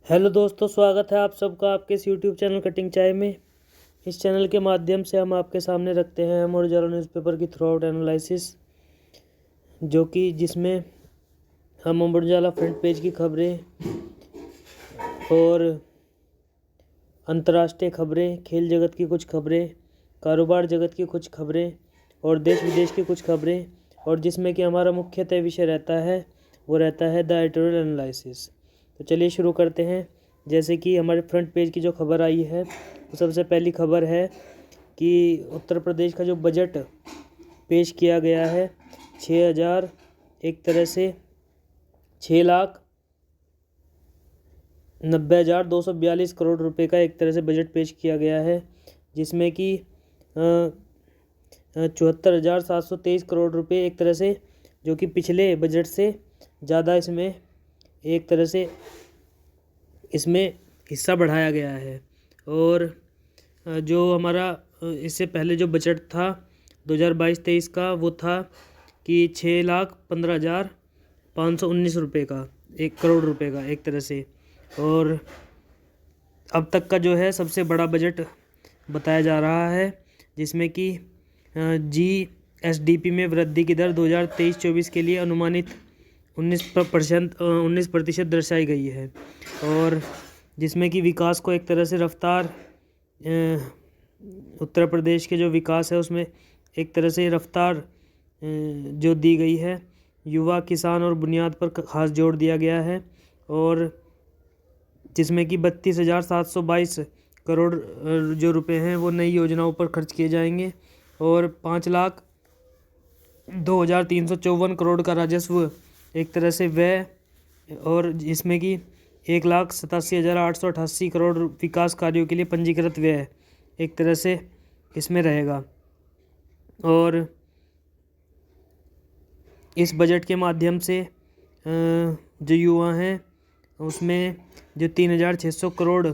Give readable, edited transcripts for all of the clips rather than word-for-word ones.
Hello दोस्तों, स्वागत है आप सबका आपके इस यूट्यूब चैनल कटिंग चाय में। इस चैनल के माध्यम से हम आपके सामने रखते हैं अमर उजाला न्यूज़पेपर की थ्रू आउट एनालिसिस, जो कि जिसमें हम अमर उजाला फ्रंट पेज की खबरें और अंतर्राष्ट्रीय खबरें, खेल जगत की कुछ खबरें, कारोबार जगत की कुछ खबरें और देश विदेश की कुछ खबरें, और जिसमें कि हमारा मुख्यतः विषय रहता है वो रहता है द एडिटोरियल एनालिसिस। तो चलिए शुरू करते हैं। जैसे कि हमारे फ्रंट पेज की जो खबर आई है, तो सबसे पहली खबर है कि उत्तर प्रदेश का जो बजट पेश किया गया है 6,000 एक तरह से 6,90,242 करोड़ रुपए का एक तरह से बजट पेश किया गया है, जिसमें कि 74,723 करोड़ रुपए एक तरह से, जो कि पिछले बजट से ज़्यादा इसमें एक तरह से इसमें हिस्सा बढ़ाया गया है। और जो हमारा इससे पहले जो बजट था 2022-23 का, वो था कि 6,15,519 रुपये का, 1 करोड़ रुपए का एक तरह से। और अब तक का जो है सबसे बड़ा बजट बताया जा रहा है, जिसमें कि GSDP में वृद्धि की दर 2023-24 के लिए अनुमानित 19% दर्शाई गई है। और जिसमें कि विकास को एक तरह से रफ्तार, उत्तर प्रदेश के जो विकास है उसमें एक तरह से रफ्तार जो दी गई है, युवा, किसान और बुनियाद पर खास जोर दिया गया है। और जिसमें कि 32,722 करोड़ जो रुपए हैं वो नई योजनाओं पर खर्च किए जाएंगे, और 5,02,354 करोड़ का राजस्व एक तरह से व्यय, और जिसमें कि 1,87,888 करोड़ विकास कार्यों के लिए पंजीकृत व्यय एक तरह से इसमें रहेगा। और इस बजट के माध्यम से जो युवा हैं उसमें जो 3,600 करोड़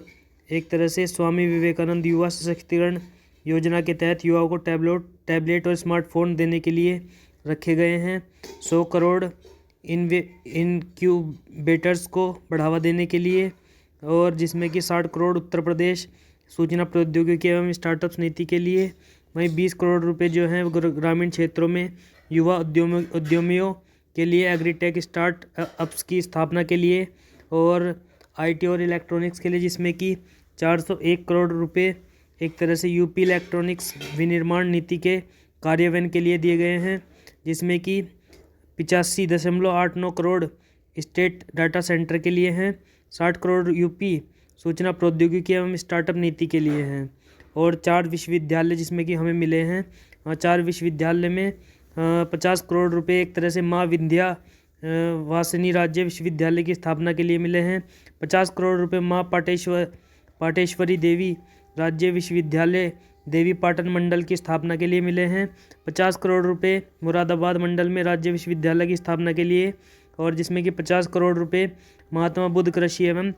एक तरह से स्वामी विवेकानंद युवा सशक्तिकरण योजना के तहत युवाओं को टैबलेट और स्मार्टफोन देने के लिए रखे गए हैं। 100 करोड़ इनक्यूबेटर्स को बढ़ावा देने के लिए, और जिसमें कि 60 करोड़ उत्तर प्रदेश सूचना प्रौद्योगिकी एवं स्टार्टअप्स नीति के लिए। वहीं 20 करोड़ रुपए जो हैं ग्रामीण क्षेत्रों में युवा उद्यमियों के लिए एग्रीटेक स्टार्टअप्स की स्थापना के लिए, और IT और इलेक्ट्रॉनिक्स के लिए, जिसमें कि 401 करोड़ रुपए एक तरह से यूपी इलेक्ट्रॉनिक्स विनिर्माण नीति के कार्यान्वयन के लिए दिए गए हैं, जिसमें कि 85.89 करोड़ स्टेट डाटा सेंटर के लिए हैं, 60 करोड़ यूपी सूचना प्रौद्योगिकी एवं स्टार्टअप नीति के लिए हैं, और 4 विश्वविद्यालय जिसमें कि हमें मिले हैं। 4 विश्वविद्यालय में 50 करोड़ रुपए एक तरह से माँ विंध्या वासिनी राज्य विश्वविद्यालय की स्थापना के लिए मिले हैं। 50 करोड़ रुपए माँ पाटेश्वरी देवी राज्य विश्वविद्यालय देवी पाटन मंडल की स्थापना के लिए मिले हैं। 50 करोड़ रुपए मुरादाबाद मंडल में राज्य विश्वविद्यालय की स्थापना के लिए, और जिसमें कि 50 करोड़ रुपए महात्मा बुद्ध कृषि एवं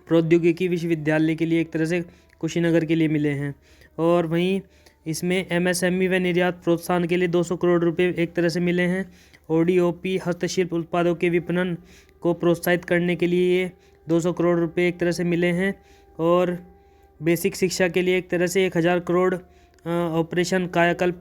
प्रौद्योगिकी विश्वविद्यालय के लिए एक तरह से कुशीनगर के लिए मिले हैं। और वहीं इसमें MSME व निर्यात प्रोत्साहन के लिए 200 करोड़ रुपए एक तरह से मिले हैं। ODOP हस्तशिल्प उत्पादों के विपणन को प्रोत्साहित करने के लिए 200 करोड़ रुपए एक तरह से मिले हैं। और बेसिक शिक्षा के लिए एक तरह से 1,000 करोड़ ऑपरेशन कायाकल्प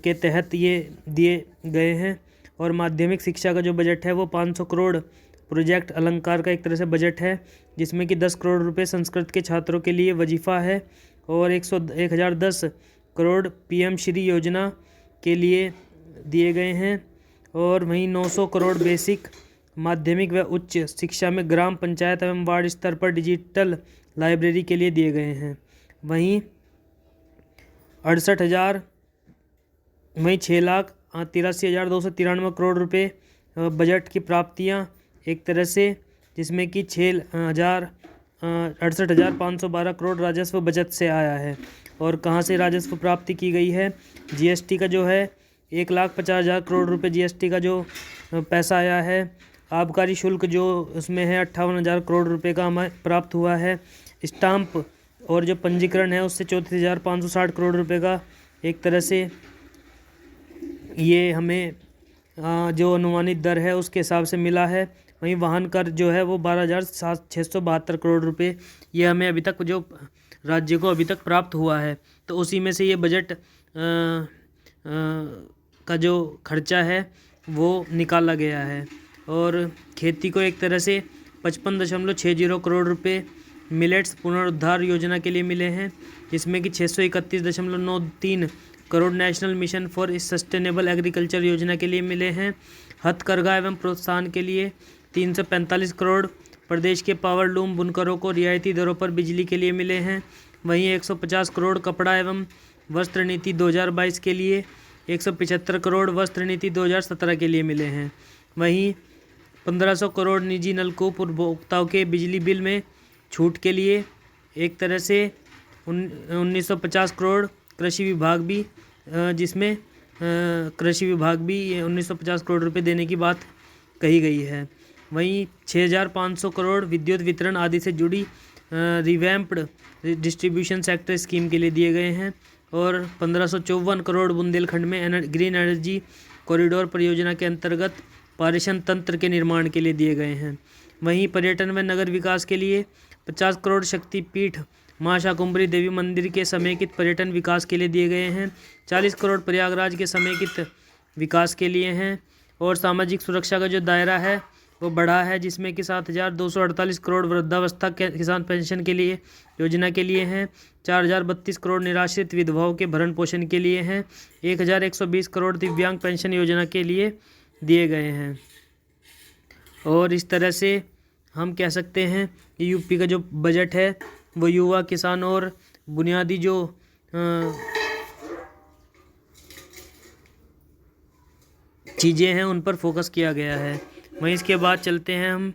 के तहत ये दिए गए हैं। और माध्यमिक शिक्षा का जो बजट है वो 500 करोड़ प्रोजेक्ट अलंकार का एक तरह से बजट है, जिसमें कि 10 करोड़ रुपए संस्कृत के छात्रों के लिए वजीफ़ा है, और 1,010 करोड़ PM श्री योजना के लिए दिए गए हैं। और वहीं 900 करोड़ बेसिक माध्यमिक व उच्च शिक्षा में ग्राम पंचायत एवं वार्ड स्तर पर डिजिटल लाइब्रेरी के लिए दिए गए हैं। वहीं 6,83,293 करोड़ रुपए बजट की प्राप्तियां एक तरह से, जिसमें कि 68,512 करोड़ राजस्व बजट से आया है। और कहां से राजस्व प्राप्ति की गई है? GST का जो है 1,50,000 करोड़ रुपए GST का जो पैसा आया है। आबकारी शुल्क जो उसमें है 58,000 करोड़ रुपए का हमें प्राप्त हुआ है। स्टाम्प और जो पंजीकरण है उससे 34,560 करोड़ रुपए का एक तरह से ये हमें जो अनुमानित दर है उसके हिसाब से मिला है। वहीं वाहन कर जो है वो 12,672 करोड़ रुपए, ये हमें अभी तक जो राज्य को अभी तक प्राप्त हुआ है। तो उसी में से ये बजट का जो खर्चा है वो निकाला गया है। और खेती को एक तरह से 55.60 करोड़ रुपए मिलेट्स पुनरुद्धार योजना के लिए मिले हैं, जिसमें कि 631.93 crore national mission for sustainable agriculture योजना के लिए मिले हैं। हथकरघा एवं प्रोत्साहन के लिए 345 करोड़ प्रदेश के पावर लूम बुनकरों को रियायती दरों पर बिजली के लिए मिले हैं। वहीं 150 करोड़ कपड़ा एवं वस्त्र नीति 2022 के लिए, 175 करोड़ वस्त्र नीति 2017 के लिए मिले हैं। वहीं 1500 करोड़ निजी नलकूप उपभोक्ताओं के बिजली बिल में छूट के लिए, एक तरह से 1950 करोड़ कृषि विभाग भी, जिसमें कृषि विभाग भी 1950 करोड़ रुपए देने की बात कही गई है। वहीं 6500 करोड़ विद्युत वितरण आदि से जुड़ी रिवैम्प्ड डिस्ट्रीब्यूशन सेक्टर स्कीम के लिए दिए गए हैं। और 1554 करोड़ बुंदेलखंड में ग्रीन एनर्जी कॉरिडोर परियोजना के अंतर्गत पारेषण तंत्र के निर्माण के लिए दिए गए हैं। वहीं पर्यटन व नगर विकास के लिए 50 करोड़ शक्तिपीठ मां शाकुंभरी देवी मंदिर के समेकित पर्यटन विकास के लिए दिए गए हैं। 40 करोड़ प्रयागराज के समेकित विकास के लिए हैं। और सामाजिक सुरक्षा का जो दायरा है वो बढ़ा है, जिसमें कि 7,248 करोड़ वृद्धावस्था के किसान पेंशन के लिए योजना के लिए हैं। 4,032 करोड़ निराश्रित विधवाओं के भरण पोषण के लिए हैं। 1,120 करोड़ दिव्यांग पेंशन योजना के लिए दिए गए हैं। और इस तरह से हम कह सकते हैं कि यूपी का जो बजट है वो युवा, किसान और बुनियादी जो चीज़ें हैं उन पर फोकस किया गया है। वहीं इसके बाद चलते हैं हम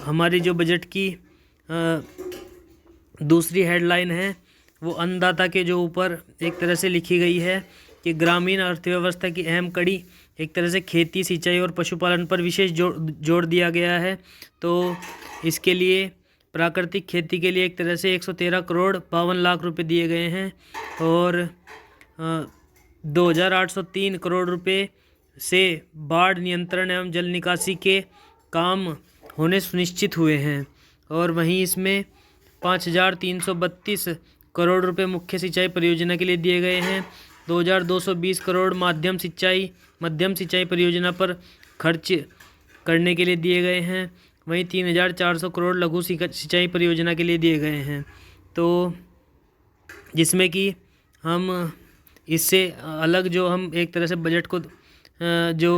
हमारी जो बजट की दूसरी हेडलाइन है वो अन्नदाता के जो ऊपर एक तरह से लिखी गई है कि ग्रामीण अर्थव्यवस्था की अहम कड़ी एक तरह से खेती, सिंचाई और पशुपालन पर विशेष जोर दिया गया है। तो इसके लिए प्राकृतिक खेती के लिए एक तरह से 113 करोड़ 52 लाख रुपए दिए गए हैं। और 2,803 करोड़ रुपए से बाढ़ नियंत्रण एवं जल निकासी के काम होने सुनिश्चित हुए हैं। और वहीं इसमें 5,332 करोड़ रुपए मुख्य सिंचाई परियोजना के लिए दिए गए हैं। 2,220 करोड़ मध्यम सिंचाई परियोजना पर खर्च करने के लिए दिए गए हैं। वहीं 3,400 करोड़ लघु सिंचाई परियोजना के लिए दिए गए हैं। तो जिसमें कि हम इससे अलग जो हम एक तरह से बजट को जो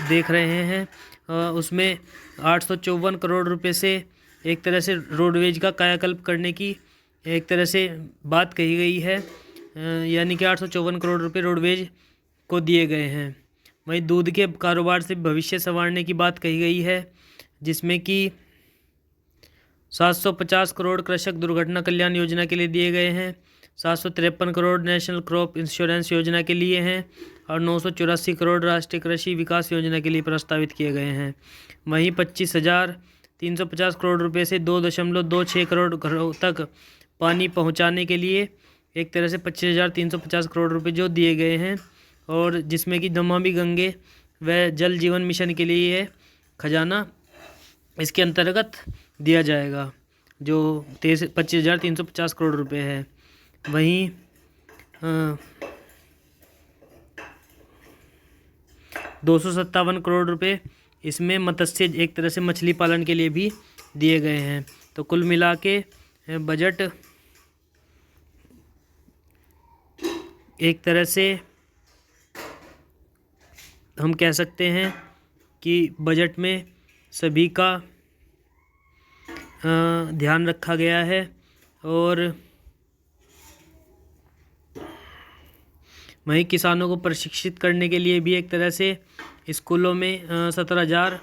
देख रहे हैं उसमें 854 करोड़ रुपए से एक तरह से रोडवेज का कायाकल्प करने की एक तरह से बात कही गई है, यानी कि 854 करोड़ रुपए रोडवेज को दिए गए हैं। वहीं दूध के कारोबार से भविष्य संवारने की बात कही गई है, जिसमें कि 750 करोड़ कृषक दुर्घटना कल्याण योजना के लिए दिए गए हैं। 753 करोड़ नेशनल क्रॉप इंश्योरेंस योजना के लिए हैं। और 984 करोड़ राष्ट्रीय कृषि विकास योजना के लिए प्रस्तावित किए गए हैं। वहीं 25,350 करोड़ रुपए से 2.26 करोड़ घरों तक पानी पहुंचाने के लिए एक तरह से 25,350 करोड़ रुपए जो दिए गए हैं। और जिसमें कि नमामि गंगे व जल जीवन मिशन के लिए खजाना इसके अंतर्गत दिया जाएगा, जो 25,350 करोड़ रुपए है। वहीं 257 करोड़ रुपए इसमें मत्स्य एक तरह से मछली पालन के लिए भी दिए गए हैं। तो कुल मिला के बजट एक तरह से हम कह सकते हैं कि बजट में सभी का ध्यान रखा गया है। और वहीं किसानों को प्रशिक्षित करने के लिए भी एक तरह से स्कूलों में 17,000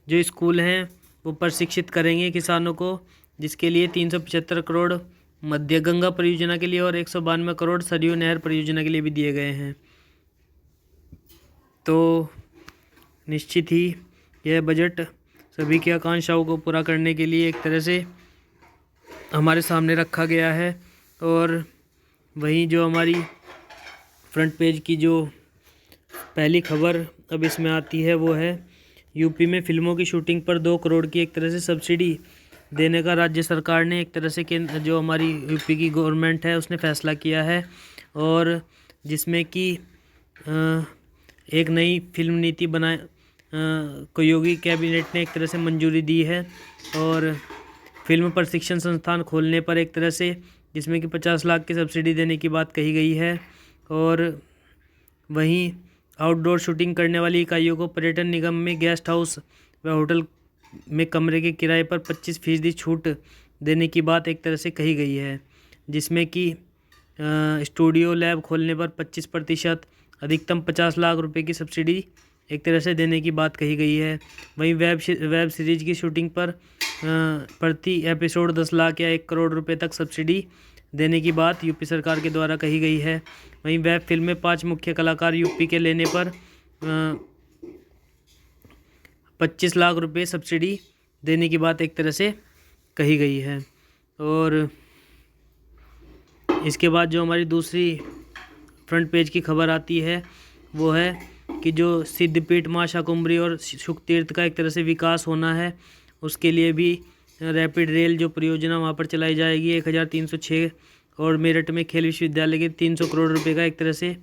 जो स्कूल हैं वो प्रशिक्षित करेंगे किसानों को, जिसके लिए 375 करोड़ मध्य गंगा परियोजना के लिए और 192 करोड़ सरयू नहर परियोजना के लिए भी दिए गए हैं। तो निश्चित ही यह बजट सभी की आकांक्षाओं को पूरा करने के लिए एक तरह से हमारे सामने रखा गया है। और वहीं जो हमारी फ्रंट पेज की जो पहली खबर अब इसमें आती है वो है यूपी में फिल्मों की शूटिंग पर 2 करोड़ की एक तरह से सब्सिडी देने का राज्य सरकार ने एक तरह से जो हमारी यूपी की गवर्नमेंट है उसने फैसला किया है, और जिसमें कि एक नई फिल्म नीति को योगी कैबिनेट ने एक तरह से मंजूरी दी है। और फिल्म प्रशिक्षण संस्थान खोलने पर एक तरह से जिसमें कि 50 लाख की सब्सिडी देने की बात कही गई है। और वहीं आउटडोर शूटिंग करने वाली इकाइयों को पर्यटन निगम में गेस्ट हाउस व होटल में कमरे के किराए पर 25% छूट देने की बात एक तरह से कही गई है, जिसमें कि स्टूडियो लैब खोलने पर 25% अधिकतम 50 लाख रुपए की सब्सिडी एक तरह से देने की बात कही गई है। वहीं वेब सीरीज की शूटिंग पर प्रति एपिसोड 10 लाख या 1 करोड़ रुपए तक सब्सिडी देने की बात यूपी सरकार के द्वारा कही गई है। वहीं वेब फिल्म में 5 मुख्य कलाकार यूपी के लेने पर 25 लाख रुपए सब्सिडी देने की बात एक तरह से कही गई है। और इसके बाद जो हमारी दूसरी फ्रंट पेज की खबर आती है वो है कि जो सिद्धपीठ माँ शाकुंभरी और शुकतीर्थ का एक तरह से विकास होना है, उसके लिए भी रैपिड रेल जो परियोजना वहाँ पर चलाई जाएगी 1306। और मेरठ में खेल विश्वविद्यालय के 300 करोड़ रुपए का एक तरह से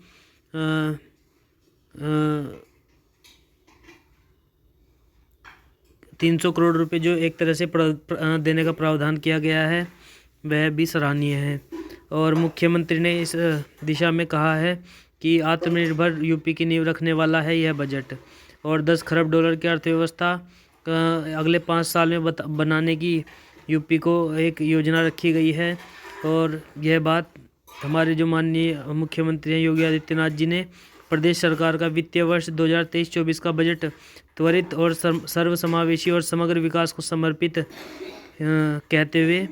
300 करोड़ रुपए जो एक तरह से देने का प्रावधान किया गया है वह भी सराहनीय है। और मुख्यमंत्री ने इस दिशा में कहा है कि आत्मनिर्भर यूपी की नींव रखने वाला है यह बजट। और 10 खरब डॉलर की अर्थव्यवस्था अगले 5 साल में बनाने की यूपी को एक योजना रखी गई है। और यह बात हमारे जो माननीय मुख्यमंत्री हैं योगी आदित्यनाथ जी ने प्रदेश सरकार का वित्तीय वर्ष 2023-24 का बजट त्वरित और सर्वसमावेशी और समग्र विकास को समर्पित कहते हुए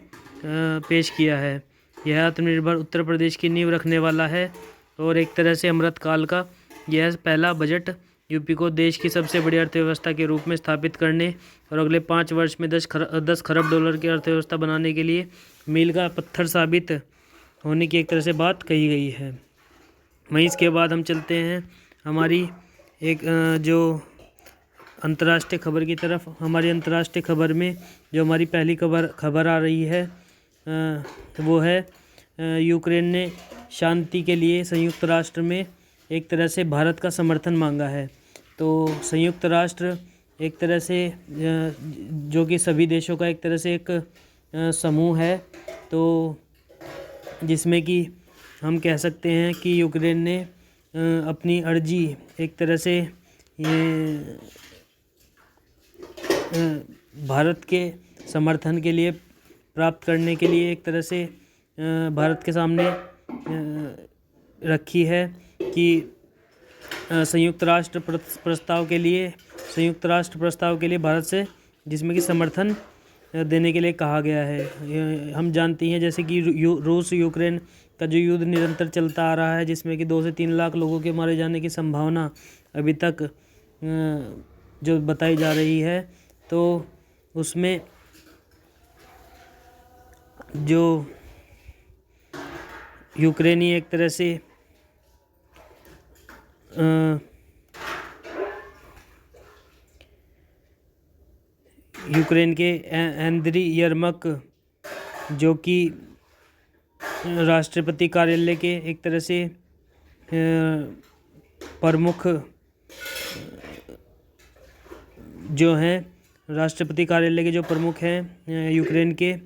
पेश किया है। यह आत्मनिर्भर उत्तर प्रदेश की नींव रखने वाला है और एक तरह से अमृतकाल का यह पहला बजट यूपी को देश की सबसे बड़ी अर्थव्यवस्था के रूप में स्थापित करने और अगले 5 वर्ष में 10 खरब डॉलर की अर्थव्यवस्था बनाने के लिए मील का पत्थर साबित होने की एक तरह से बात कही गई है। वहीं इसके बाद हम चलते हैं हमारी एक जो अंतर्राष्ट्रीय खबर की तरफ। हमारी अंतर्राष्ट्रीय खबर में जो हमारी पहली खबर आ रही है वो है यूक्रेन ने शांति के लिए संयुक्त राष्ट्र में एक तरह से भारत का समर्थन मांगा है। तो संयुक्त राष्ट्र एक तरह से जो कि सभी देशों का एक तरह से एक समूह है, तो जिसमें कि हम कह सकते हैं कि यूक्रेन ने अपनी अर्जी एक तरह से भारत के समर्थन के लिए प्राप्त करने के लिए एक तरह से भारत के सामने रखी है कि संयुक्त राष्ट्र प्रस्ताव के लिए भारत से जिसमें कि समर्थन देने के लिए कहा गया है। हम जानते हैं जैसे कि रूस यूक्रेन का जो युद्ध निरंतर चलता आ रहा है, जिसमें कि 2 से 3 लाख लोगों के मारे जाने की संभावना अभी तक जो बताई जा रही है, तो उसमें जो यूक्रेनी एक तरह से यूक्रेन के एंद्री यर्मक जो कि राष्ट्रपति कार्यालय के एक तरह से प्रमुख जो हैं, राष्ट्रपति कार्यालय के जो प्रमुख हैं यूक्रेन के,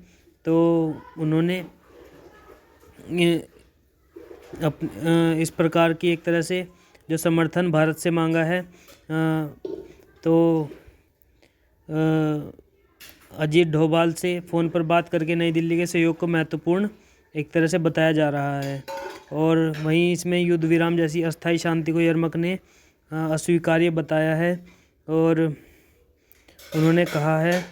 तो उन्होंने इस प्रकार की एक तरह से जो समर्थन भारत से मांगा है। तो अजीत डोभाल से फ़ोन पर बात करके नई दिल्ली के सहयोग को महत्वपूर्ण एक तरह से बताया जा रहा है। और वहीं इसमें युद्ध विराम जैसी अस्थायी शांति को यर्मक ने अस्वीकार्य बताया है। और उन्होंने कहा है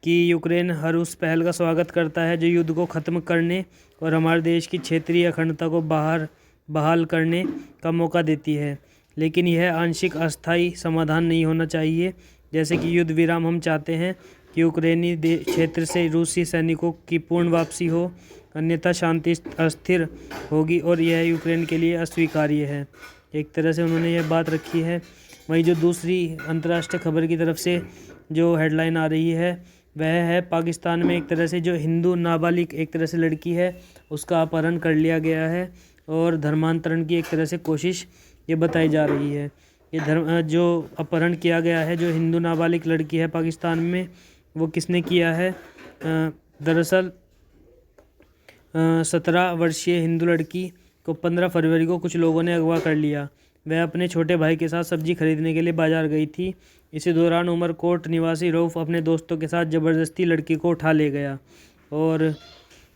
कि यूक्रेन हर उस पहल का स्वागत करता है जो युद्ध को ख़त्म करने और हमारे देश की क्षेत्रीय अखंडता को बहाल करने का मौका देती है, लेकिन यह आंशिक अस्थायी समाधान नहीं होना चाहिए। जैसे कि युद्ध विराम हम चाहते हैं कि यूक्रेनी क्षेत्र से रूसी सैनिकों की पूर्ण वापसी हो, अन्यथा शांति अस्थिर होगी और यह यूक्रेन के लिए अस्वीकार्य है। एक तरह से उन्होंने यह बात रखी है। वहीं जो दूसरी अंतर्राष्ट्रीय खबर की तरफ से जो हेडलाइन आ रही है वह है पाकिस्तान में एक तरह से जो हिंदू नाबालिग एक तरह से लड़की है उसका अपहरण कर लिया गया है और धर्मांतरण की एक तरह से कोशिश ये बताई जा रही है। ये जो अपहरण किया गया है जो हिंदू नाबालिग लड़की है पाकिस्तान में, वो किसने किया है? दरअसल 17 वर्षीय हिंदू लड़की को 15 फरवरी को कुछ लोगों ने अगवा कर लिया। वह अपने छोटे भाई के साथ सब्जी खरीदने के लिए बाजार गई थी। इसी दौरान उमरकोट निवासी रऊफ़ अपने दोस्तों के साथ ज़बरदस्ती लड़की को उठा ले गया और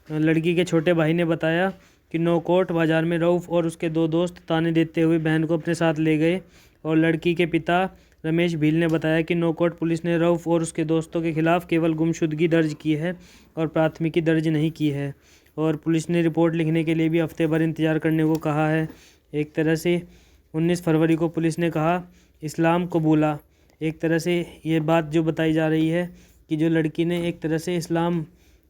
लड़की के छोटे भाई ने बताया कि नौकोट बाजार में रऊफ़ और उसके 2 दोस्त ताने देते हुए बहन को अपने साथ ले गए और लड़की के पिता रमेश भील ने बताया कि नौकोट पुलिस ने रऊफ़ और उसके दोस्तों के खिलाफ केवल गुमशुदगी दर्ज की है और प्राथमिकी दर्ज नहीं की है और पुलिस ने रिपोर्ट लिखने के लिए भी हफ्ते भर इंतजार करने को कहा है। एक तरह से 19 फरवरी को पुलिस ने कहा इस्लाम कबूला। एक तरह से ये बात जो बताई जा रही है कि जो लड़की ने एक तरह से इस्लाम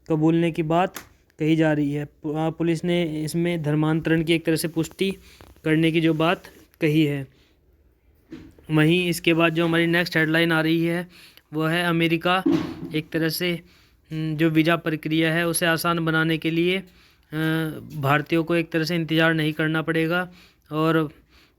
कबूलने की बात कही जा रही है। पुलिस ने इसमें धर्मांतरण की एक तरह से पुष्टि करने की जो बात कही है। वहीं इसके बाद जो हमारी नेक्स्ट हेडलाइन आ रही है वो है अमेरिका एक तरह से जो वीज़ा प्रक्रिया है उसे आसान बनाने के लिए भारतीयों को एक तरह से इंतज़ार नहीं करना पड़ेगा और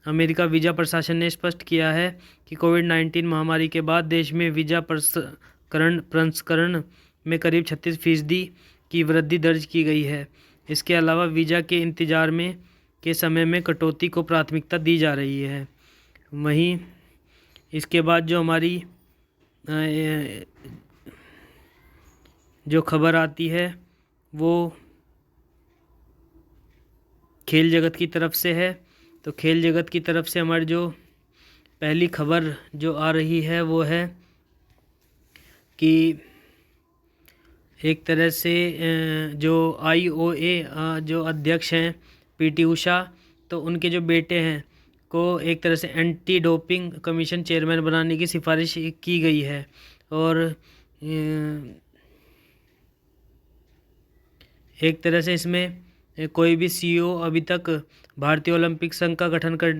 अमेरिका वीज़ा प्रशासन ने स्पष्ट किया है कि कोविड-19 महामारी के बाद देश में वीज़ा प्रसंस्करण में करीब 36% की वृद्धि दर्ज की गई है। इसके अलावा वीज़ा के इंतज़ार में के समय में कटौती को प्राथमिकता दी जा रही है। वहीं इसके बाद जो हमारी जो खबर आती है वो खेल जगत की तरफ से है। तो खेल जगत की तरफ से हमारी जो पहली खबर जो आ रही है वो है कि एक तरह से जो IOA जो अध्यक्ष हैं PT उषा, तो उनके जो बेटे हैं को एक तरह से एंटी डोपिंग कमीशन चेयरमैन बनाने की सिफारिश की गई है और एक तरह से इसमें कोई भी CEO अभी तक भारतीय ओलंपिक संघ का गठन कर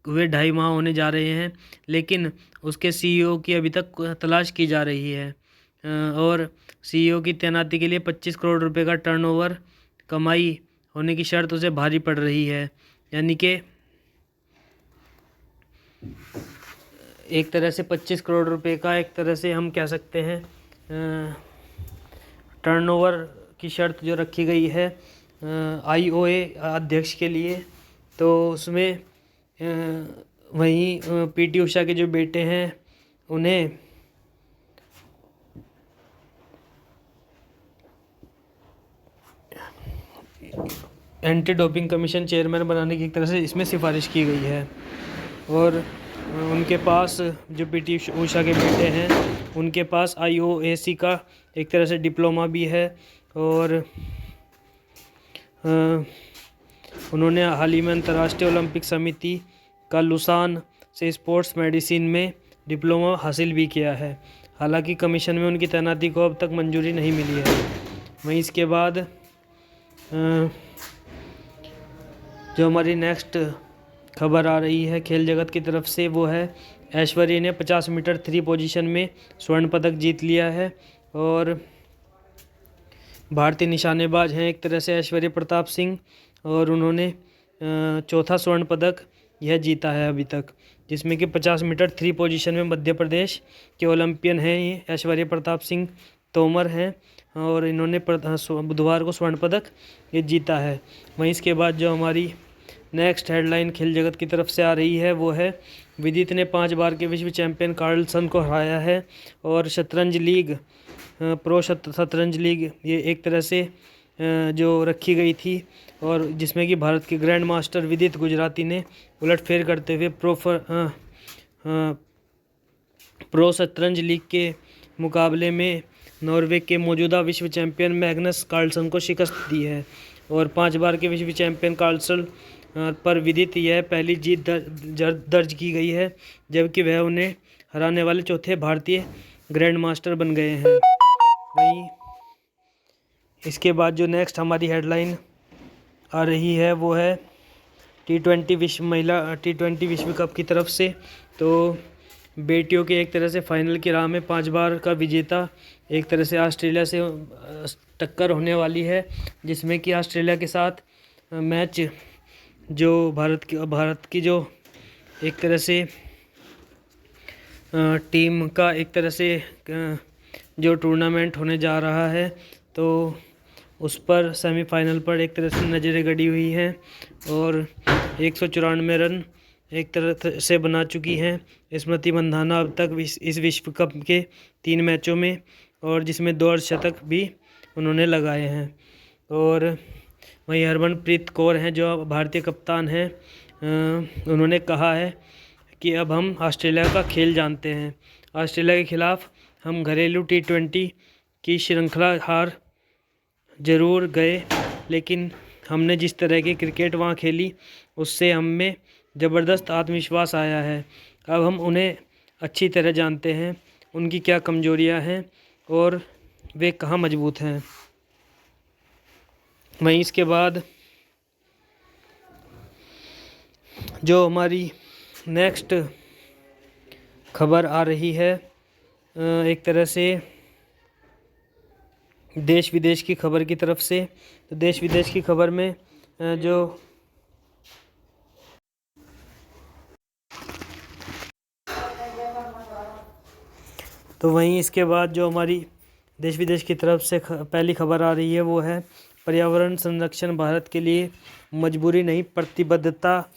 हुए 2.5 माह होने जा रहे हैं, लेकिन उसके CEO की अभी तक तलाश की जा रही है और CEO की तैनाती के लिए 25 करोड़ रुपए का टर्नओवर कमाई होने की शर्त उसे भारी पड़ रही है। यानी कि एक तरह से 25 करोड़ रुपए का एक तरह से हम कह सकते हैं टर्नओवर की शर्त जो रखी गई है IOA अध्यक्ष के लिए, तो उसमें वहीं PT उषा के जो बेटे हैं उन्हें एंटी डोपिंग कमीशन चेयरमैन बनाने की एक तरह से इसमें सिफारिश की गई है और उनके पास जो PT उषा के बेटे हैं उनके पास IOAC का एक तरह से डिप्लोमा भी है और उन्होंने हाल ही में अंतर्राष्ट्रीय ओलंपिक समिति का लुसान से स्पोर्ट्स मेडिसिन में डिप्लोमा हासिल भी किया है। हालांकि कमीशन में उनकी तैनाती को अब तक मंजूरी नहीं मिली है। वहीं इसके बाद जो हमारी नेक्स्ट खबर आ रही है खेल जगत की तरफ से वो है ऐश्वर्या ने 50 मीटर 3 पोजीशन में स्वर्ण पदक जीत लिया है और भारतीय निशानेबाज हैं एक तरह से ऐश्वर्या प्रताप सिंह और उन्होंने चौथा स्वर्ण पदक यह जीता है अभी तक, जिसमें कि 50 मीटर 3 पोजीशन में मध्य प्रदेश के ओलंपियन हैं ये ऐश्वर्या प्रताप सिंह तोमर हैं और इन्होंने बुधवार को स्वर्ण पदक ये जीता है। वहीं इसके बाद जो हमारी नेक्स्ट हेडलाइन खेल जगत की तरफ से आ रही है वो है विदित ने 5 बार के विश्व चैंपियन कार्लसन को हराया है और शतरंज लीग प्रो शतरंज लीग ये एक तरह से जो रखी गई थी और जिसमें कि भारत के ग्रैंड मास्टर विदित गुजराती ने उलटफेर करते हुए प्रो शतरंज लीग के मुकाबले में नॉर्वे के मौजूदा विश्व चैंपियन मैग्नस कार्लसन को शिकस्त दी है और 5 बार के विश्व चैंपियन कार्लसन पर विदित यह पहली जीत दर्ज की गई है, जबकि वह उन्हें हराने वाले चौथे भारतीय ग्रैंड मास्टर बन गए हैं। वहीं इसके बाद जो नेक्स्ट हमारी हेडलाइन आ रही है वो है T20 विश्व कप की तरफ से। तो बेटियों के एक तरह से फाइनल की राह में 5 बार का विजेता एक तरह से ऑस्ट्रेलिया से टक्कर होने वाली है, जिसमें कि ऑस्ट्रेलिया के साथ मैच जो भारत की जो एक तरह से टीम का एक तरह से जो टूर्नामेंट होने जा रहा है, तो उस पर सेमीफाइनल पर एक तरह से नज़रें गड़ी हुई हैं और 194 रन एक तरह से बना चुकी हैं स्मृति मंधाना अब तक इस विश्व कप के 3 मैचों में, और जिसमें 2 अर्धशतक भी उन्होंने लगाए हैं। और वहीं हरमनप्रीत कौर हैं जो भारतीय कप्तान हैं, उन्होंने कहा है कि अब हम ऑस्ट्रेलिया का खेल जानते हैं। ऑस्ट्रेलिया के खिलाफ हम घरेलू T20 की श्रृंखला हार जरूर गए, लेकिन हमने जिस तरह की क्रिकेट वहाँ खेली उससे हम में ज़बरदस्त आत्मविश्वास आया है। अब हम उन्हें अच्छी तरह जानते हैं, उनकी क्या कमजोरियाँ हैं और वे कहाँ मजबूत हैं। वहीं इसके बाद जो हमारी नेक्स्ट खबर आ रही है, एक तरह से देश विदेश की खबर की तरफ से। तो देश विदेश की खबर में जो तो वहीं इसके बाद जो हमारी देश विदेश की तरफ से पहली खबर आ रही है वो है पर्यावरण संरक्षण भारत के लिए मजबूरी नहीं प्रतिबद्धता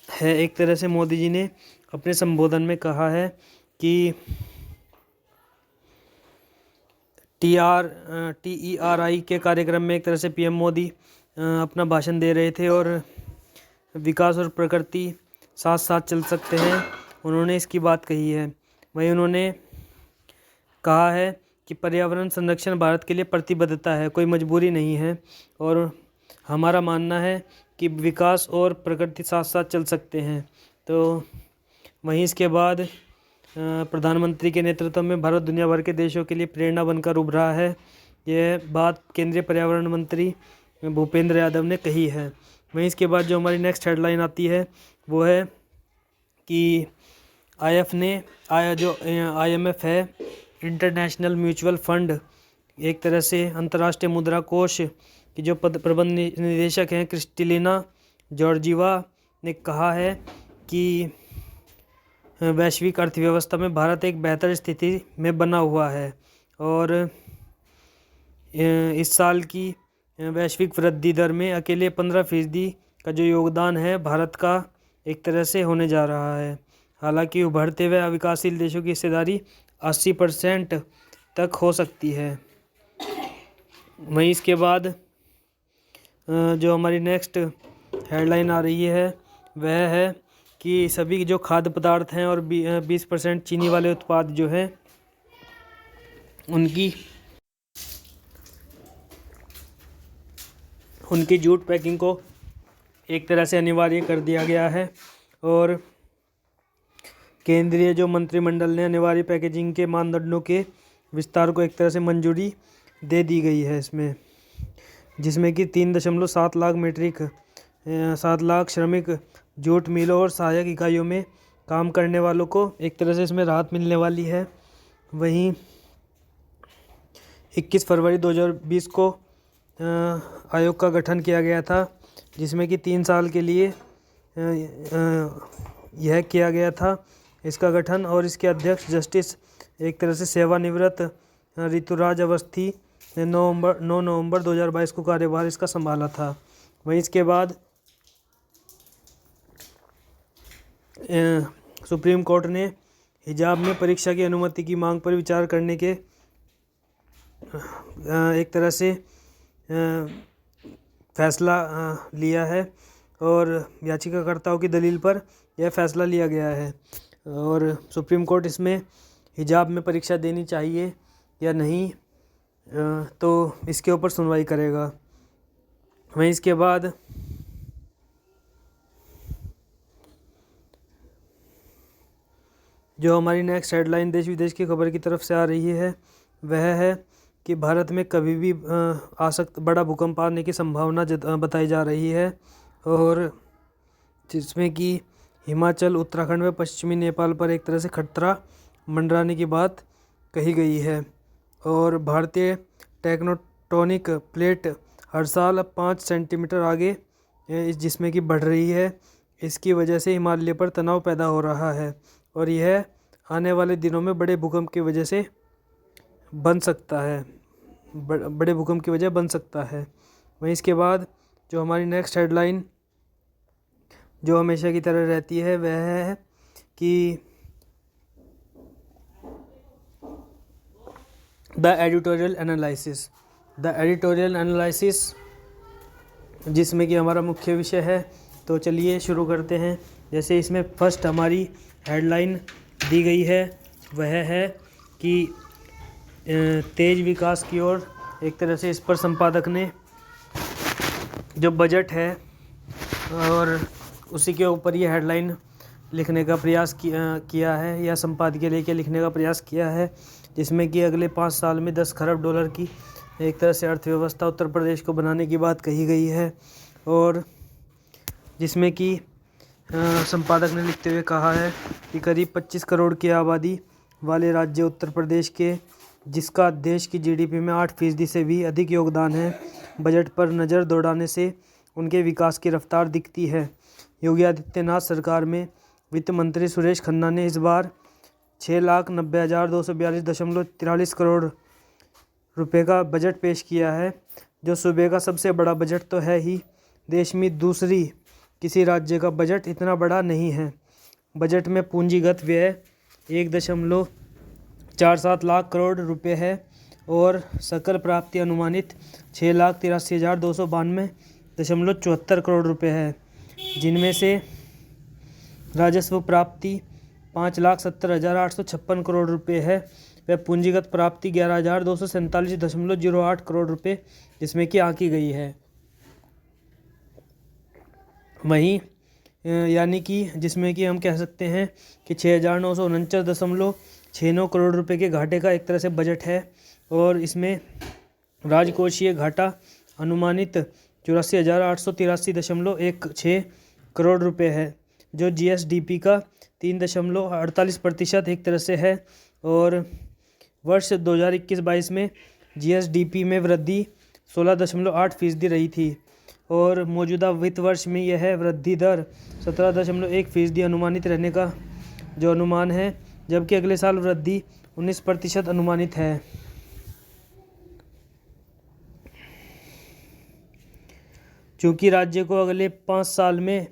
है। एक तरह से मोदी जी ने अपने संबोधन में कहा है कि TERI के कार्यक्रम में एक तरह से PM मोदी अपना भाषण दे रहे थे और विकास और प्रकृति साथ साथ चल सकते हैं, उन्होंने इसकी बात कही है। वहीं उन्होंने कहा है कि पर्यावरण संरक्षण भारत के लिए प्रतिबद्धता है, कोई मजबूरी नहीं है, और हमारा मानना है कि विकास और प्रकृति साथ साथ चल सकते हैं। तो वहीं इसके बाद प्रधानमंत्री के नेतृत्व में भारत दुनिया भर के देशों के लिए प्रेरणा बनकर उभरा है। यह बात केंद्रीय पर्यावरण मंत्री भूपेंद्र यादव ने कही है। वहीं इसके बाद जो हमारी नेक्स्ट हेडलाइन आती है वो है कि IMF है, इंटरनेशनल म्यूचुअल फंड, एक तरह से अंतर्राष्ट्रीय मुद्रा कोष की जो प्रबंध निदेशक हैं क्रिस्टलिना जॉर्जीवा ने कहा है कि वैश्विक अर्थव्यवस्था में भारत एक बेहतर स्थिति में बना हुआ है और इस साल की वैश्विक वृद्धि दर में अकेले 15% का जो योगदान है भारत का एक तरह से होने जा रहा है। हालांकि उभरते हुए विकासशील देशों की हिस्सेदारी 80% तक हो सकती है। वहीं इसके बाद जो हमारी नेक्स्ट हेडलाइन आ रही है वह है कि सभी जो खाद्य पदार्थ हैं और 20% चीनी वाले उत्पाद जो हैं उनकी जूट पैकिंग को एक तरह से अनिवार्य कर दिया गया है और केंद्रीय जो मंत्रिमंडल ने अनिवार्य पैकेजिंग के मानदंडों के विस्तार को एक तरह से मंजूरी दे दी गई है इसमें, जिसमें कि 3.7 लाख श्रमिक जूट मिलों और सहायक इकाइयों में काम करने वालों को एक तरह से इसमें राहत मिलने वाली है। वहीं 21 फरवरी 2020 को आयोग का गठन किया गया था, जिसमें कि 3 साल के लिए यह किया गया था इसका गठन, और इसके अध्यक्ष जस्टिस एक तरह से सेवानिवृत्त ऋतुराज अवस्थी ने 9 नवंबर 2022 को कार्यभार इसका संभाला था। वहीं इसके बाद सुप्रीम कोर्ट ने हिजाब में परीक्षा की अनुमति की मांग पर विचार करने के एक तरह से फैसला लिया है और याचिकाकर्ताओं की दलील पर यह फैसला लिया गया है और सुप्रीम कोर्ट इसमें हिजाब में परीक्षा देनी चाहिए या नहीं तो इसके ऊपर सुनवाई करेगा। वहीं इसके बाद जो हमारी नेक्स्ट हेडलाइन देश विदेश की खबर की तरफ से आ रही है वह है कि भारत में कभी भी बड़ा भूकंप आने की संभावना बताई जा रही है और जिसमें कि हिमाचल, उत्तराखंड व पश्चिमी नेपाल पर एक तरह से खतरा मंडराने की बात कही गई है। और भारतीय टेक्टोनिक प्लेट हर साल 5 सेंटीमीटर आगे जिसमें कि बढ़ रही है। इसकी वजह से हिमालय पर तनाव पैदा हो रहा है और यह आने वाले दिनों में बड़े भूकंप की वजह से बन सकता है, बड़े भूकंप की वजह बन सकता है। वहीं इसके बाद जो हमारी नेक्स्ट हेडलाइन जो हमेशा की तरह रहती है वह है कि द एडिटोरियल एनालिसिस जिसमें कि हमारा मुख्य विषय है। तो चलिए शुरू करते हैं। जैसे इसमें फर्स्ट हमारी हेडलाइन दी गई है वह है कि तेज विकास की ओर, एक तरह से इस पर संपादक ने जो बजट है और उसी के ऊपर ये हेडलाइन लिखने का प्रयास किया है या संपादकीय लेके लिखने का प्रयास किया है, जिसमें कि अगले 5 साल में 10 खरब डॉलर की एक तरह से अर्थव्यवस्था उत्तर प्रदेश को बनाने की बात कही गई है। और जिसमें कि संपादक ने लिखते हुए कहा है कि करीब 25 करोड़ की आबादी वाले राज्य उत्तर प्रदेश के, जिसका देश की जीडीपी में 8% से भी अधिक योगदान है, बजट पर नज़र दौड़ाने से उनके विकास की रफ्तार दिखती है। योगी आदित्यनाथ सरकार में वित्त मंत्री सुरेश खन्ना ने इस बार 6,90,242.43 करोड़ रुपए का बजट पेश किया है, जो सूबे का सबसे बड़ा बजट तो है ही, देश में दूसरी किसी राज्य का बजट इतना बड़ा नहीं है। बजट में पूंजीगत व्यय 1.47 लाख करोड़ रुपए है और सकल प्राप्ति अनुमानित 6,83,292.74 करोड़ रुपए है, जिनमें से राजस्व प्राप्ति 5,70,856 करोड़ रुपए है व पूंजीगत प्राप्ति 11,247.08 करोड़ रुपए जिसमें कि आंकी गई है। वहीं यानी कि जिसमें कि हम कह सकते हैं कि 6,949.69 करोड़ रुपए के घाटे का एक तरह से बजट है और इसमें राजकोषीय घाटा अनुमानित 84,883.16 करोड़ रुपए है, जो जीएसडीपी का 3.48% एक तरह से है। और वर्ष 2021-22 में जीएसडीपी में वृद्धि 16.8% रही थी और मौजूदा वित्त वर्ष में यह वृद्धि दर 17.1% अनुमानित रहने का जो अनुमान है, जबकि अगले साल वृद्धि 19% अनुमानित है। चूँकि राज्य को अगले 5 साल में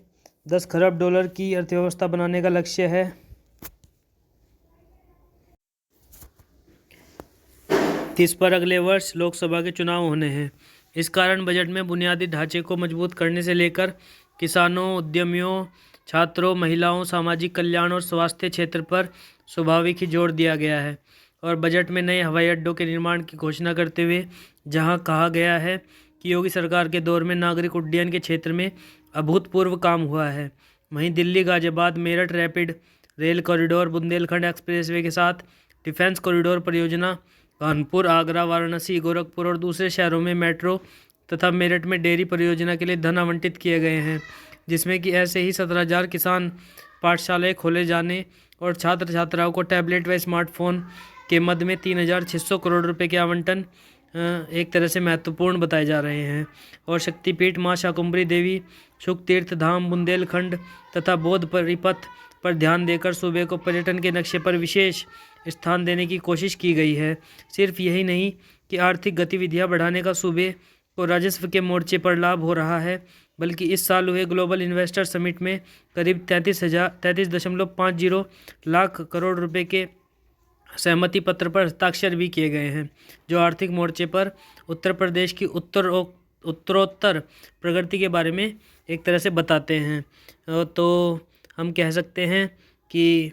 10 खरब डॉलर की अर्थव्यवस्था बनाने का लक्ष्य है, इस पर अगले वर्ष लोकसभा के चुनाव होने हैं। इस कारण बजट में बुनियादी ढांचे को मजबूत करने से लेकर किसानों, उद्यमियों, छात्रों, महिलाओं, सामाजिक कल्याण और स्वास्थ्य क्षेत्र पर स्वाभाविक ही जोर दिया गया है। और बजट में नए हवाई अड्डों के निर्माण की घोषणा करते हुए जहां कहा गया है कि योगी सरकार के दौर में नागरिक उड्डयन के क्षेत्र में अभूतपूर्व काम हुआ है, वहीं Delhi Ghaziabad Meerut rapid rail corridor, Bundelkhand expressway के साथ डिफेंस कॉरिडोर परियोजना, कानपुर, आगरा, वाराणसी, गोरखपुर और दूसरे शहरों में मेट्रो तथा मेरठ में डेयरी परियोजना के लिए धन आवंटित किए गए हैं, जिसमें कि ऐसे ही 17,000 किसान पाठशालाएँ खोले जाने और छात्र छात्राओं को टैबलेट व स्मार्टफोन के मद में 3,600 करोड़ रुपए के आवंटन एक तरह से महत्वपूर्ण बताए जा रहे हैं। और शक्तिपीठ माँ शाकुंभरी देवी, शुक तीर्थ धाम, बुंदेलखंड तथा बौद्ध परिपथ पर ध्यान देकर सूबे को पर्यटन के नक्शे पर विशेष स्थान देने की कोशिश की गई है। सिर्फ यही नहीं कि आर्थिक गतिविधियां बढ़ाने का सूबे को राजस्व के मोर्चे पर लाभ हो रहा है, बल्कि इस साल हुए ग्लोबल इन्वेस्टर समिट में करीब 33.50 लाख करोड़ रुपए के सहमति पत्र पर हस्ताक्षर भी किए गए हैं, जो आर्थिक मोर्चे पर उत्तर प्रदेश की उत्तरोत्तर प्रगति के बारे में एक तरह से बताते हैं। तो हम कह सकते हैं कि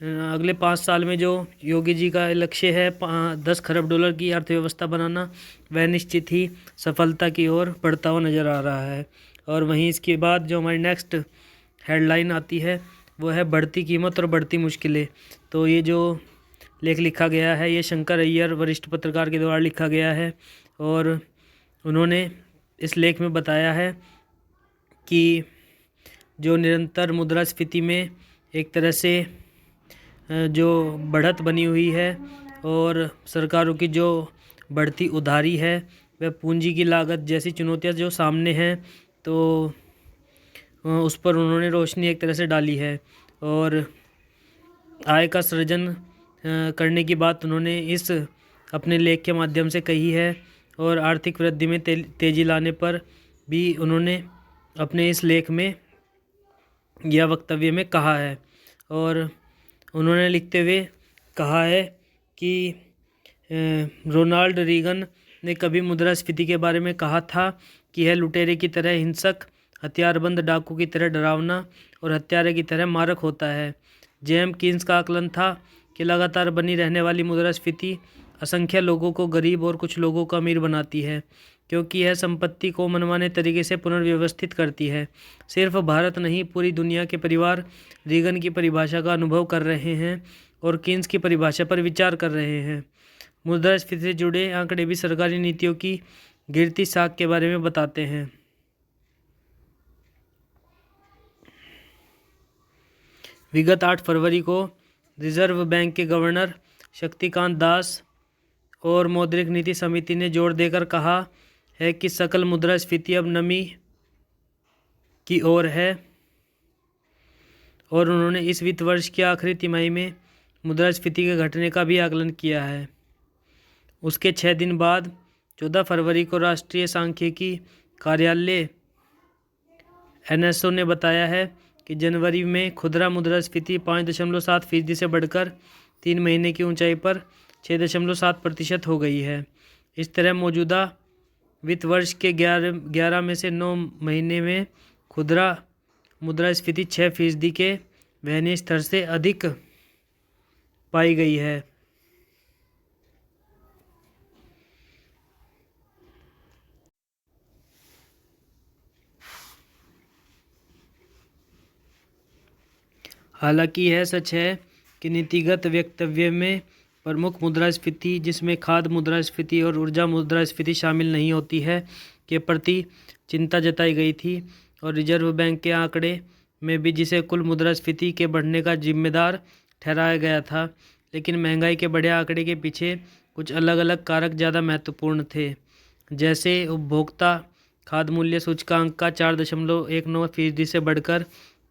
अगले 5 साल में जो योगी जी का लक्ष्य है 10 खरब डॉलर की अर्थव्यवस्था बनाना, वह निश्चित ही सफलता की ओर बढ़ता हुआ नज़र आ रहा है। और वहीं इसके बाद जो हमारी नेक्स्ट हेडलाइन आती है वो है बढ़ती कीमत और बढ़ती मुश्किलें। तो ये जो लेख लिखा गया है ये शंकर अय्यर वरिष्ठ पत्रकार के द्वारा लिखा गया है और उन्होंने इस लेख में बताया है कि जो निरंतर मुद्रास्फीति में एक तरह से जो बढ़त बनी हुई है और सरकारों की जो बढ़ती उधारी है, वह पूंजी की लागत जैसी चुनौतियां जो सामने हैं, तो उस पर उन्होंने रोशनी एक तरह से डाली है। और आय का सृजन करने की बात उन्होंने इस अपने लेख के माध्यम से कही है। और आर्थिक वृद्धि में तेजी लाने पर भी उन्होंने अपने इस लेख में या वक्तव्य में कहा है। और उन्होंने लिखते हुए कहा है कि रोनाल्ड रीगन ने कभी मुद्रास्फीति के बारे में कहा था कि यह लुटेरे की तरह हिंसक, हथियारबंद डाकू की तरह डरावना और हत्यारे की तरह मारक होता है। जेम कीन्स का आकलन था कि लगातार बनी रहने वाली मुद्रास्फीति असंख्य लोगों को गरीब और कुछ लोगों को अमीर बनाती है, क्योंकि यह संपत्ति को मनमाने तरीके से पुनर्व्यवस्थित करती है। सिर्फ भारत नहीं, पूरी दुनिया के परिवार रीगन की परिभाषा का अनुभव कर रहे हैं और कीन्स की परिभाषा पर विचार कर रहे हैं। मुद्रास्फीति से जुड़े आंकड़े भी सरकारी नीतियों की गिरती साख के बारे में बताते हैं। विगत 8 फरवरी को रिजर्व बैंक के गवर्नर शक्तिकांत दास और मौद्रिक नीति समिति ने जोर देकर कहा है कि सकल मुद्रास्फीति अब नमी की ओर है। और उन्होंने इस वित्त वर्ष की आखिरी तिमाही में मुद्रास्फीति के घटने का भी आकलन किया है। उसके 6 दिन बाद 14 फरवरी को राष्ट्रीय सांख्यिकी कार्यालय NSO ने बताया है कि जनवरी में खुदरा मुद्रास्फीति 5.7% से बढ़कर 3 महीने की ऊंचाई पर 6.7% हो गई है। इस तरह मौजूदा वित्त वर्ष के 11 में से 9 महीने में खुदरा मुद्रास्फीति 6% के वहनीय स्तर से अधिक पाई गई है। हालांकि यह सच है कि नीतिगत वक्तव्य में प्रमुख मुद्रास्फीति, जिसमें खाद्य मुद्रास्फीति और ऊर्जा मुद्रास्फीति शामिल नहीं होती है, के प्रति चिंता जताई गई थी। और रिजर्व बैंक के आंकड़े में भी जिसे कुल मुद्रास्फीति के बढ़ने का जिम्मेदार ठहराया गया था, लेकिन महंगाई के बड़े आंकड़े के पीछे कुछ अलग अलग कारक ज़्यादा महत्वपूर्ण थे, जैसे उपभोक्ता खाद्य मूल्य सूचकांक का 4.19% से बढ़कर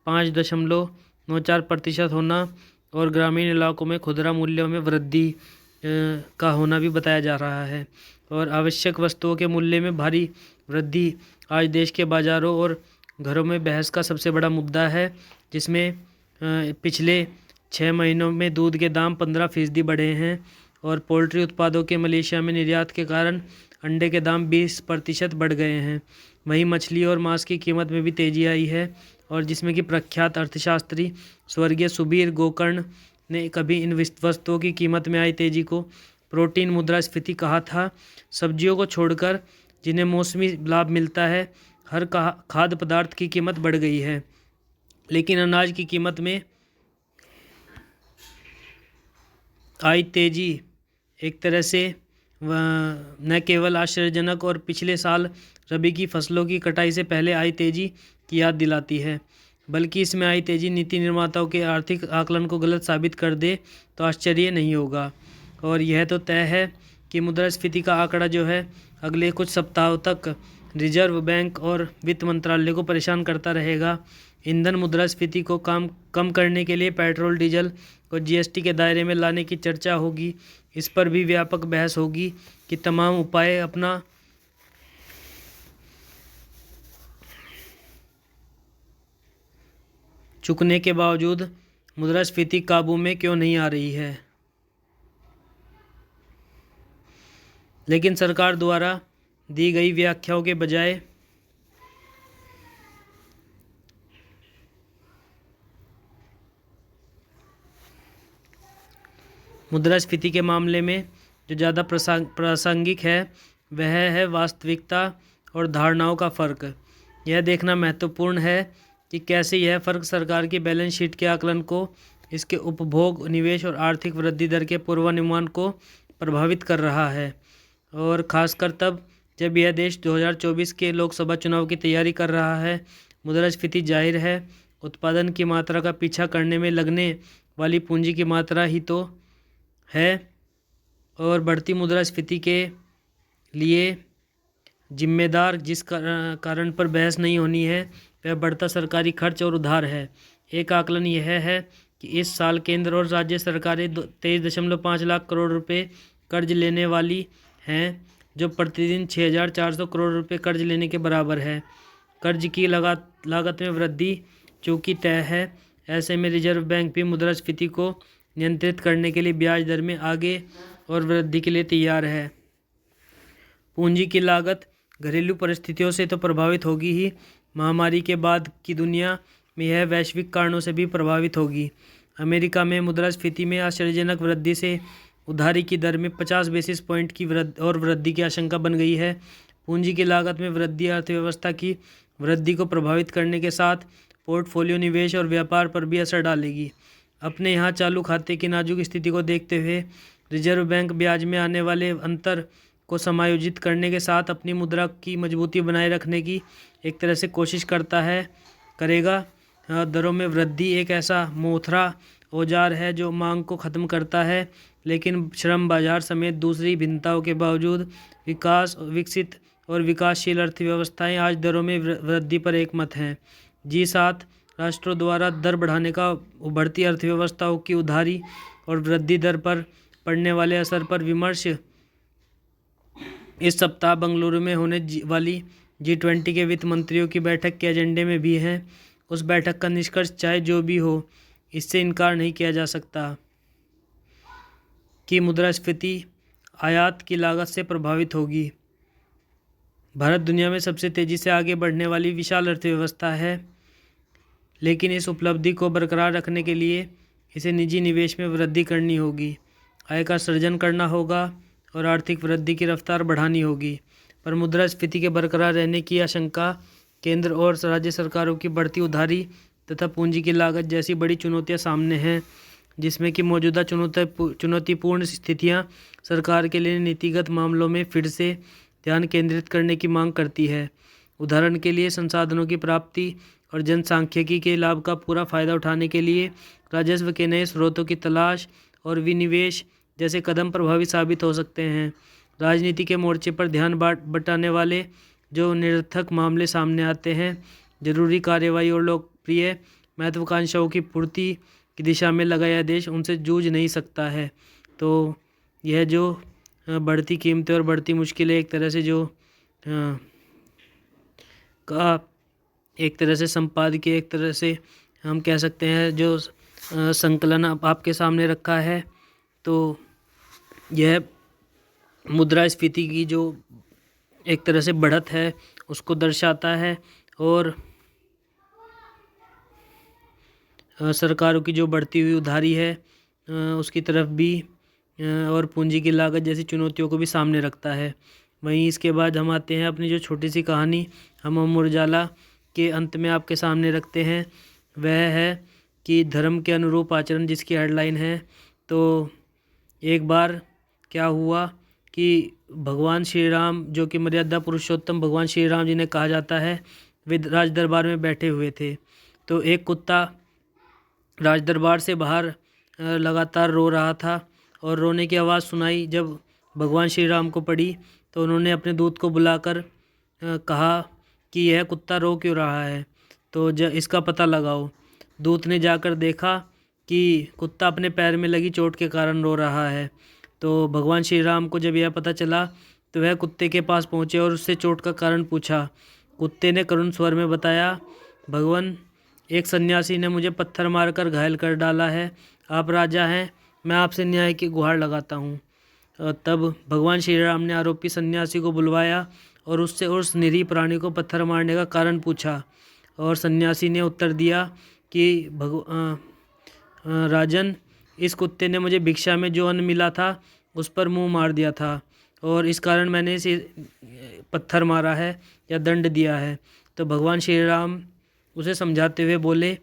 5.94% होना और ग्रामीण इलाकों में खुदरा मूल्यों में वृद्धि का होना भी बताया जा रहा है। और आवश्यक वस्तुओं के मूल्य में भारी वृद्धि आज देश के बाज़ारों और घरों में बहस का सबसे बड़ा मुद्दा है, जिसमें पिछले 6 महीनों में दूध के दाम 15% बढ़े हैं और पोल्ट्री उत्पादों के मलेशिया में निर्यात के कारण अंडे के दाम 20% बढ़ गए हैं। वहीं मछली और मांस की कीमत में भी तेज़ी आई है, और जिसमें कि प्रख्यात अर्थशास्त्री स्वर्गीय सुबीर गोकर्ण ने कभी इन वस्तुओं की कीमत में आई तेज़ी को प्रोटीन मुद्रास्फीति कहा था। सब्जियों को छोड़कर जिन्हें मौसमी लाभ मिलता है, हर खाद्य पदार्थ की कीमत बढ़ गई है, लेकिन अनाज की कीमत में आई तेजी एक तरह से न केवल आश्चर्यजनक और पिछले साल रबी की फसलों की कटाई से पहले आई तेजी की याद दिलाती है, बल्कि इसमें आई तेजी नीति निर्माताओं के आर्थिक आकलन को गलत साबित कर दे तो आश्चर्य नहीं होगा। और यह तो तय है कि मुद्रास्फीति का आंकड़ा जो है अगले कुछ सप्ताहों तक रिजर्व बैंक और वित्त मंत्रालय को परेशान करता रहेगा। ईंधन मुद्रास्फीति को कम करने के लिए पेट्रोल, डीजल को GST के दायरे में लाने की चर्चा होगी। इस पर भी व्यापक बहस होगी कि तमाम उपाय अपना चुकने के बावजूद मुद्रास्फीति काबू में क्यों नहीं आ रही है। लेकिन सरकार द्वारा दी गई व्याख्याओं के बजाय मुद्रास्फीति के मामले में जो ज़्यादा प्रासंगिक है वह है वास्तविकता और धारणाओं का फ़र्क। यह देखना महत्वपूर्ण है कि कैसे यह फ़र्क सरकार की बैलेंस शीट के आकलन को, इसके उपभोग, निवेश और आर्थिक वृद्धि दर के पूर्वानुमान को प्रभावित कर रहा है, और ख़ासकर तब जब यह देश 2024 के लोकसभा चुनाव की तैयारी कर रहा है मुद्रास्फीति जाहिर है उत्पादन की मात्रा का पीछा करने में लगने वाली पूंजी की मात्रा ही तो है, और बढ़ती मुद्रास्फीति के लिए जिम्मेदार जिस कारण पर बहस नहीं होनी है वह बढ़ता सरकारी खर्च और उधार है। एक आकलन यह है कि इस साल केंद्र और राज्य सरकारें 23.5 लाख करोड़ रुपए कर्ज लेने वाली हैं, जो प्रतिदिन 6,400 करोड़ रुपए कर्ज लेने के बराबर है। कर्ज की लागत में वृद्धि चूंकि तय है, ऐसे में रिजर्व बैंक भी मुद्रास्फीति को नियंत्रित करने के लिए ब्याज दर में आगे और वृद्धि के लिए तैयार है। पूंजी की लागत घरेलू परिस्थितियों से तो प्रभावित होगी ही, महामारी के बाद की दुनिया में यह वैश्विक कारणों से भी प्रभावित होगी। अमेरिका में मुद्रास्फीति में आश्चर्यजनक वृद्धि से उधारी की दर में 50 बेसिस पॉइंट की वृद्धि की आशंका बन गई है। पूंजी की लागत में वृद्धि अर्थव्यवस्था की वृद्धि को प्रभावित करने के साथ पोर्टफोलियो निवेश और व्यापार पर भी असर डालेगी। अपने यहाँ चालू खाते की नाजुक स्थिति को देखते हुए रिजर्व बैंक ब्याज में आने वाले अंतर को समायोजित करने के साथ अपनी मुद्रा की मजबूती बनाए रखने की एक तरह से कोशिश करेगा। दरों में वृद्धि एक ऐसा मोथरा औजार है जो मांग को ख़त्म करता है, लेकिन श्रम बाजार समेत दूसरी भिन्नताओं के बावजूद विकसित और विकासशील अर्थव्यवस्थाएं आज दरों में वृद्धि पर एकमत हैं। G7 राष्ट्रों द्वारा दर बढ़ाने का उभरती अर्थव्यवस्थाओं की उधारी और वृद्धि दर पर पड़ने वाले असर पर विमर्श इस सप्ताह बंगलुरु में होने वाली G20 के वित्त मंत्रियों की बैठक के एजेंडे में भी है। उस बैठक का निष्कर्ष चाहे जो भी हो, इससे इनकार नहीं किया जा सकता कि मुद्रास्फीति आयात की लागत से प्रभावित होगी। भारत दुनिया में सबसे तेज़ी से आगे बढ़ने वाली विशाल अर्थव्यवस्था है, लेकिन इस उपलब्धि को बरकरार रखने के लिए इसे निजी निवेश में वृद्धि करनी होगी, आय का सृजन करना होगा और आर्थिक वृद्धि की रफ्तार बढ़ानी होगी। पर मुद्रास्फीति के बरकरार रहने की आशंका, केंद्र और राज्य सरकारों की बढ़ती उधारी तथा पूंजी की लागत जैसी बड़ी चुनौतियां सामने हैं, जिसमें कि मौजूदा चुनौतीपूर्ण स्थितियां सरकार के लिए नीतिगत मामलों में फिर से ध्यान केंद्रित करने की मांग करती है। उदाहरण के लिए संसाधनों की प्राप्ति और जनसांख्यिकी के लाभ का पूरा फायदा उठाने के लिए राजस्व के नए स्रोतों की तलाश और विनिवेश जैसे कदम प्रभावी साबित हो सकते हैं। राजनीति के मोर्चे पर ध्यान बटाने वाले जो निरर्थक मामले सामने आते हैं, जरूरी कार्रवाई और लोकप्रिय महत्वाकांक्षाओं की पूर्ति की दिशा में लगाया देश उनसे जूझ नहीं सकता है। तो यह जो बढ़ती कीमतें और बढ़ती मुश्किलें एक तरह से संपादकीय एक तरह से हम कह सकते हैं जो संकलन आपके सामने रखा है, तो यह मुद्रास्फीति की जो एक तरह से बढ़त है उसको दर्शाता है, और सरकारों की जो बढ़ती हुई उधारी है उसकी तरफ भी, और पूंजी की लागत जैसी चुनौतियों को भी सामने रखता है। वहीं इसके बाद हम आते हैं अपनी जो छोटी सी कहानी हम अमर उजाला के अंत में आपके सामने रखते हैं, वह है कि धर्म के अनुरूप आचरण, जिसकी हेडलाइन है। तो एक बार क्या हुआ कि भगवान श्री राम, जो कि मर्यादा पुरुषोत्तम भगवान श्री राम जी ने कहा जाता है, वे राज दरबार में बैठे हुए थे। तो एक कुत्ता राज दरबार से बाहर लगातार रो रहा था, और रोने की आवाज़ सुनाई जब भगवान श्री राम को पड़ी, तो उन्होंने अपने दूत को बुलाकर कहा कि यह कुत्ता रो क्यों रहा है, तो इसका पता लगाओ। दूत ने जाकर देखा कि कुत्ता अपने पैर में लगी चोट के कारण रो रहा है। तो भगवान श्री राम को जब यह पता चला तो वह कुत्ते के पास पहुँचे और उससे चोट का कारण पूछा। कुत्ते ने करुण स्वर में बताया, भगवान, एक सन्यासी ने मुझे पत्थर मारकर घायल कर डाला है। आप राजा हैं, मैं आपसे न्याय की गुहार लगाता हूँ। तब भगवान श्री राम ने आरोपी सन्यासी को बुलवाया और उससे उस निरीह प्राणी को पत्थर मारने का कारण पूछा, और सन्यासी ने उत्तर दिया कि राजन, इस कुत्ते ने मुझे भिक्षा में जो अन्न मिला था उस पर मुंह मार दिया था, और इस कारण मैंने इसे पत्थर मारा है या दंड दिया है। तो भगवान श्री राम उसे समझाते हुए बोले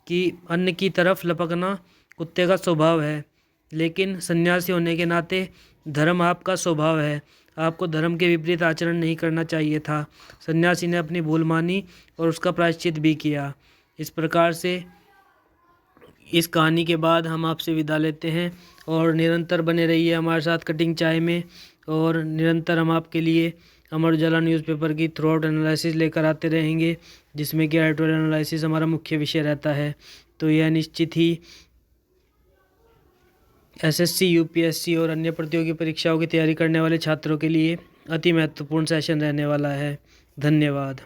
कि अन्न की तरफ लपकना कुत्ते का स्वभाव है, लेकिन सन्यासी होने के नाते धर्म आपका स्वभाव है, आपको धर्म के विपरीत आचरण नहीं करना चाहिए था। सन्यासी ने अपनी भूल मानी और उसका प्रायश्चित भी किया। इस प्रकार से इस कहानी के बाद हम आपसे विदा लेते हैं और निरंतर बने रहिए हमारे साथ कटिंग चाय में। और निरंतर हम आपके लिए अमर उजाला न्यूज़पेपर की थ्रू आउट एनालिसिस लेकर आते रहेंगे, जिसमें कि एडिटोरियल एनालिसिस हमारा मुख्य विषय रहता है। तो यह निश्चित ही एसएससी, यूपीएससी और अन्य प्रतियोगी परीक्षाओं की तैयारी करने वाले छात्रों के लिए अति महत्वपूर्ण सेशन रहने वाला है। धन्यवाद।